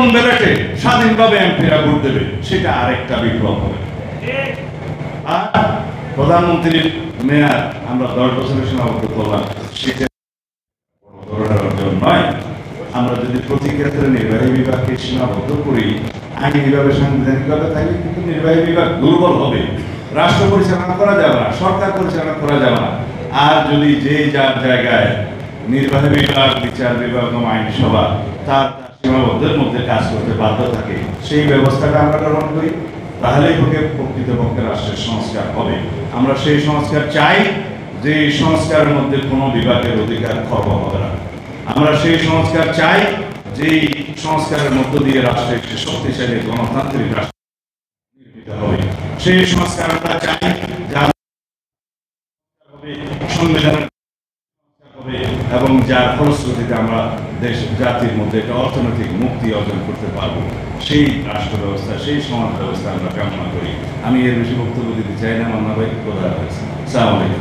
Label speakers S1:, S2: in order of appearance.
S1: গোপন ব্যালটে স্বাধীনভাবে এমপিরা ভোট দেবে, সেটা আরেকটা বিপ্লব হবে। আর প্রধানমন্ত্রীর মেয়াদ আমরা 10 বছরের সীমাবদ্ধ করলাম, সেটা ধরনের অর্জন নয়। আমরা যদি প্রতি ক্ষেত্রে নির্বাহী বিভাগকে সীমাবদ্ধ করি, আইনিভাবে সাংবিধানিকভাবে, তাহলে কিন্তু নির্বাহী বিভাগ দুর্বল হবে, রাষ্ট্র পরিচালনা করা যাবে না, সরকার পরিচালনা করা যাবে না। আর যদি যে যার জায়গায় নির্বাহী বিভাগ, বিচার বিভাগ এবং আইনসভা তার সীমাবদ্ধের মধ্যে কাজ করতে বাধ্য থাকে, সেই ব্যবস্থাটা আমরা গ্রহণ করি, তাহলেই প্রকৃতপক্ষে রাষ্ট্রের সংস্কার হবে। আমরা সেই সংস্কার চাই, যে সংস্কারের মধ্যে কোনো বিভাগের অধিকার খর্ব হবে না। আমরা সেই সংস্কার চাই, যে সংস্কারের মধ্য দিয়ে রাষ্ট্রের একটি শক্তিশালী গণতান্ত্রিক রাষ্ট্র নির্মিত হবে। সেই সংস্কার আমরা চাই, সংবিধানের হবে, এবং যার ফলশ্রুতিতে আমরা দেশ জাতির মধ্যে একটা অর্থনৈতিক মুক্তি অর্জন করতে পারবো। সেই রাষ্ট্র ব্যবস্থা, সেই সমাজ ব্যবস্থা আমরা কামনা করি। আমি এর বেশি বক্তব্য দিতে চাই না। মান্না ভাই, কথা হয়েছে। আসসালামু আলাইকুম।